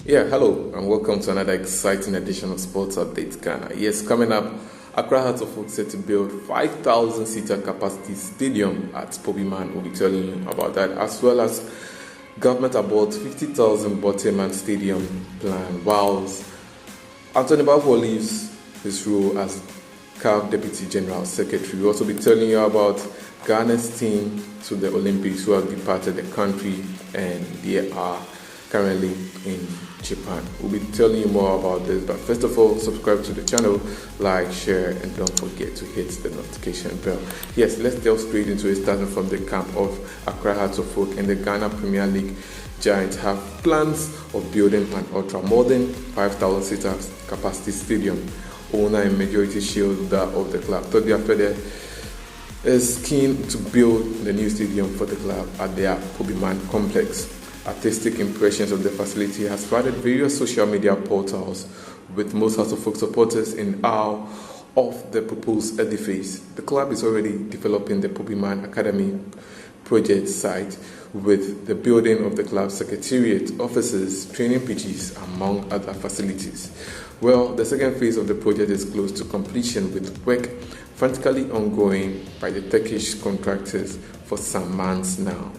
Yeah, hello, and welcome to another exciting edition of Sports Update Ghana. Yes, coming up, Accra Hearts of Oak set to build 5,000-seater capacity stadium at Pobiman. We'll be telling you about that, as well as government about 50,000 Boteman Stadium plan, whilst Anthony Baffoe leaves his role as CAF Deputy General Secretary. We'll also be telling you about Ghana's team to the Olympics who have departed the country and they are currently in Japan. We'll be telling you more about this, but first of all, subscribe to the channel, like, share, and don't forget to hit the notification bell. Yes, let's delve straight into it, starting from the camp of Accra Hearts of Oak and the Ghana Premier League Giants have plans of building an ultra-modern 5,000-seater capacity stadium. Owner and majority shareholder of the club, Todia Fede, is keen to build the new stadium for the club at their Pobiman complex. Artistic impressions of the facility has flooded various social media portals, with most House of Folk supporters in awe of the proposed edifice. The club is already developing the Pobiman Academy project site with the building of the club's secretariat, offices, training pitches, among other facilities. Well, the second phase of the project is close to completion, with work frantically ongoing by the Turkish contractors for some months now.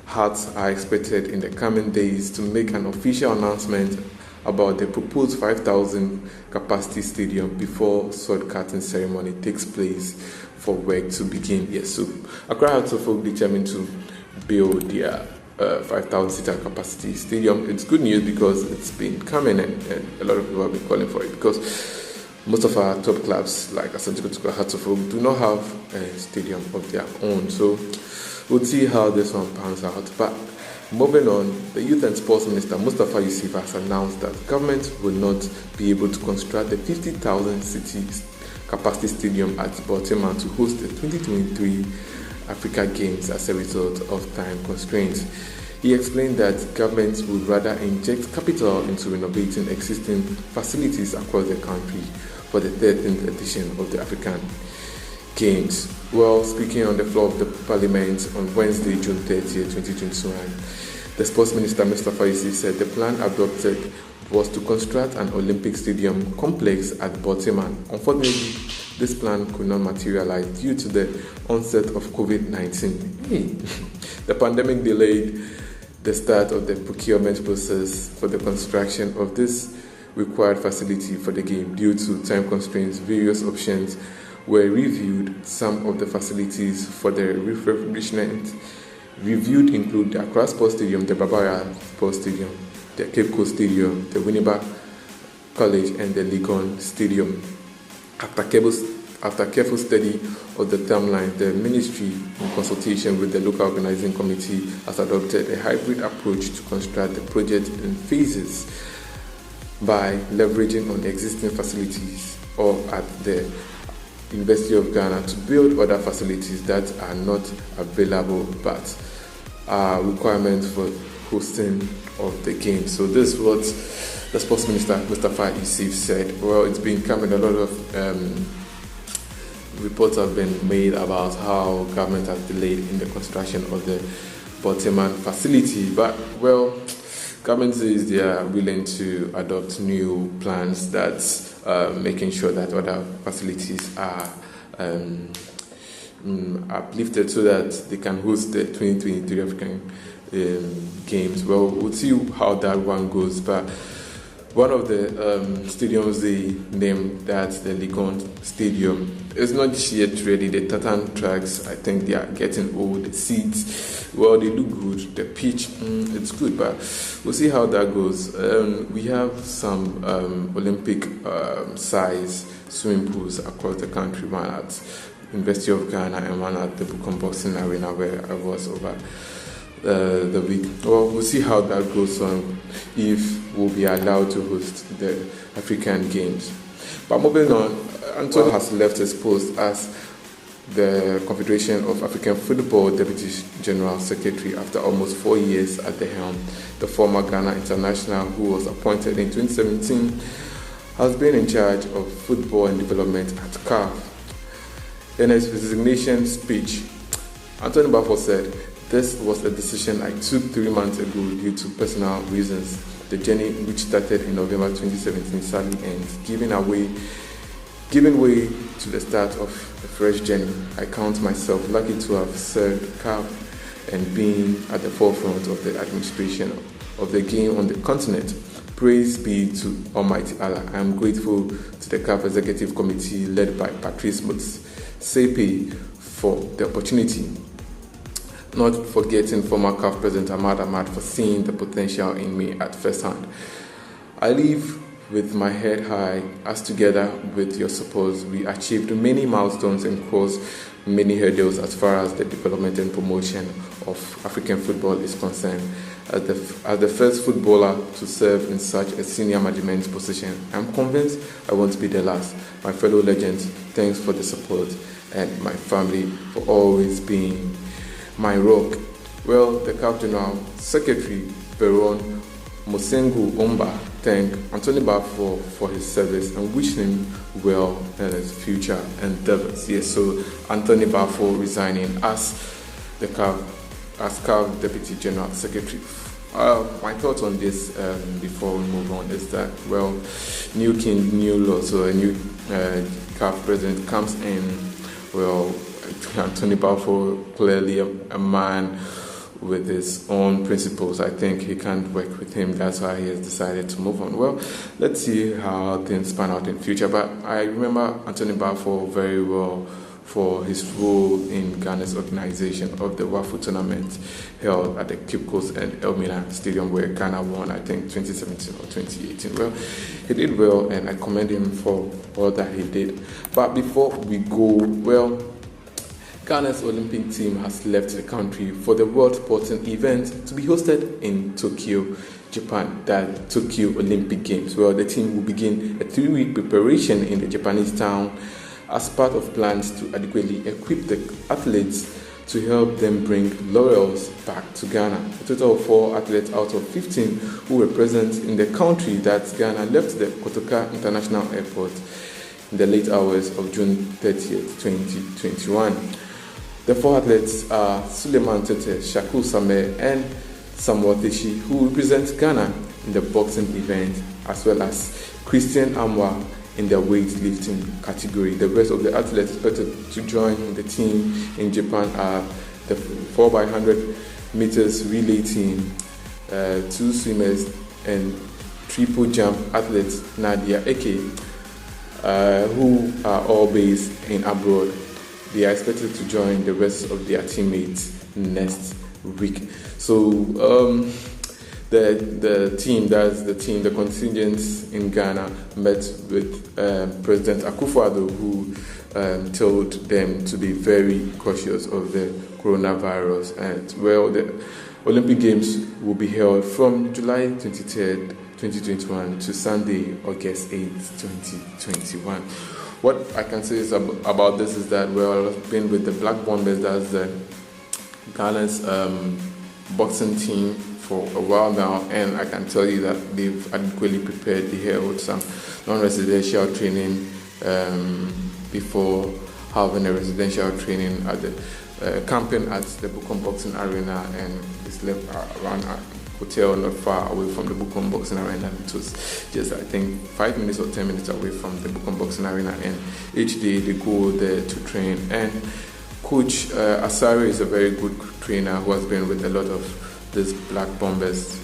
Hearts are expected in the coming days to make an official announcement about the proposed 5,000 capacity stadium before sword cutting ceremony takes place for work to begin. Yes, so Accra Hearts of Oak determined to build their 5,000-seater capacity stadium. It's good news because it's been coming and a lot of people have been calling for it, because most of our top clubs like Asante Kotoko Hearts of Oak do not have a stadium of their own. So we'll see how this one pans out. But moving on, the Youth and Sports Minister Mustafa Yusuf has announced that government will not be able to construct the 50,000 city capacity stadium at Baltimore to host the 2023 Africa Games as a result of time constraints. He explained that government would rather inject capital into renovating existing facilities across the country for the 13th edition of the African Games. Well, speaking on the floor of the Parliament on Wednesday, June 30, 2021, the Sports Minister Mustafa Yusuf said the plan adopted was to construct an Olympic Stadium complex at Baltimore. Unfortunately, this plan could not materialize due to the onset of COVID-19. The pandemic delayed the start of the procurement process for the construction of this required facility for the game. Due to time constraints, various options were reviewed. Some of the facilities for the refurbishment reviewed include the Accra Sports Stadium, the Barbara Sports Stadium, the Cape Coast Stadium, the Winneba College, and the Legon Stadium. After careful study of the timeline, the ministry, in consultation with the local organizing committee, has adopted a hybrid approach to construct the project in phases by leveraging on existing facilities or at the University of Ghana to build other facilities that are not available but are requirements for hosting of the game. So this is what the Sports Minister Mustafa Yusuf said. Well, it's been coming, a lot of reports have been made about how government has delayed in the construction of the Baltimore facility, but well, government says they are willing to adopt new plans that's making sure that other facilities are uplifted so that they can host the 2023 African Games. Well, we'll see how that one goes, but one of the stadiums they named that the Legon Stadium is not yet ready. The tartan tracks, I think they are getting old. The seats, well, they look good. The pitch, it's good, but we'll see how that goes. We have some Olympic size swimming pools across the country, one at University of Ghana and one at the Bukom Boxing Arena where I was over the week. Well, we'll see how that goes on, if we'll be allowed to host the African Games. But moving on, Antonio has left his post as the Confederation of African Football Deputy General Secretary after almost 4 years at the helm. The former Ghana international, who was appointed in 2017, has been in charge of football and development at CAF. In his resignation speech, Anthony Baffoe said, "This was a decision I took 3 months ago due to personal reasons. The journey, which started in November 2017, sadly ends, giving way to the start of a fresh journey. I count myself lucky to have served CAF and been at the forefront of the administration of the game on the continent. Praise be to Almighty Allah. I am grateful to the CAF Executive Committee led by Patrice Motsepe for the opportunity. Not forgetting former CAF President Ahmad for seeing the potential in me at first hand. I leave with my head high, as together with your support, we achieved many milestones and crossed many hurdles as far as the development and promotion of African football is concerned. As the first footballer to serve in such a senior management position, I'm convinced I won't be the last. My fellow legends, thanks for the support, and my family for always being my rock. Well, the CAF General Secretary, Baron Mosengu Omba, thank Anthony Baffoe for his service and wish him well in his future endeavors. Yes, so Anthony Baffoe resigning as the CAF Deputy General Secretary. My thoughts on this before we move on is that, well, new king, new law, so a new CAF president comes in. Well, Anthony Baffoe, clearly a man with his own principles. I think he can't work with him. That's why he has decided to move on. Well, let's see how things pan out in future. But I remember Anthony Baffoe very well for his role in Ghana's organization of the WAFU tournament held at the Cape Coast and Elmina Stadium, where Ghana won, I think, 2017 or 2018. Well, he did well, and I commend him for all that he did. But before we go, well, Ghana's Olympic team has left the country for the World Sporting event to be hosted in Tokyo, Japan, the Tokyo Olympic Games. Well, the team will begin a 3-week preparation in the Japanese town as part of plans to adequately equip the athletes to help them bring laurels back to Ghana. A total of 4 athletes out of 15 who were present in the country that Ghana left the Kotoka International Airport in the late hours of June 30th, 2021. The 4 athletes are Suleiman Tete, Shakur Sameh, and Samuel Teshi, who represent Ghana in the boxing event, as well as Christian Amwa in the weightlifting category. The rest of the athletes expected to join the team in Japan are the 4x100 meters relay team, 2 swimmers, and triple jump athletes Nadia Eke, who are all based in abroad. They are expected to join the rest of their teammates next week. So the contingents in Ghana met with President Akufo-Addo, who told them to be very cautious of the coronavirus. And well, the Olympic Games will be held from July 23rd, 2021 to Sunday, August 8th, 2021. What I can say is about this is that, well, I've been with the Black Bombers, that's the Ghana's boxing team, for a while now, and I can tell you that they've adequately prepared. They held some non-residential training before having a residential training at the camping at the Bukom Boxing Arena, and they slept around a hotel not far away from the Bukom Boxing Arena. It was just, I think, 5 minutes or 10 minutes away from the Bukom Boxing Arena, and each day they go there to train. And Coach Asare is a very good trainer who has been with a lot of these Black Bombers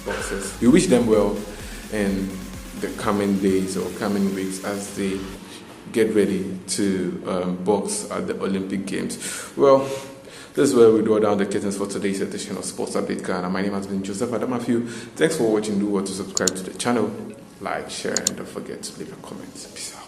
boxers. We wish them well in the coming days or coming weeks as they get ready to box at the Olympic Games. Well, this is where we draw down the curtains for today's edition of Sports Update Ghana. My name has been Joseph Adamafiu. Thanks for watching. Do well to subscribe to the channel, like, share, and don't forget to leave a comment. Peace out.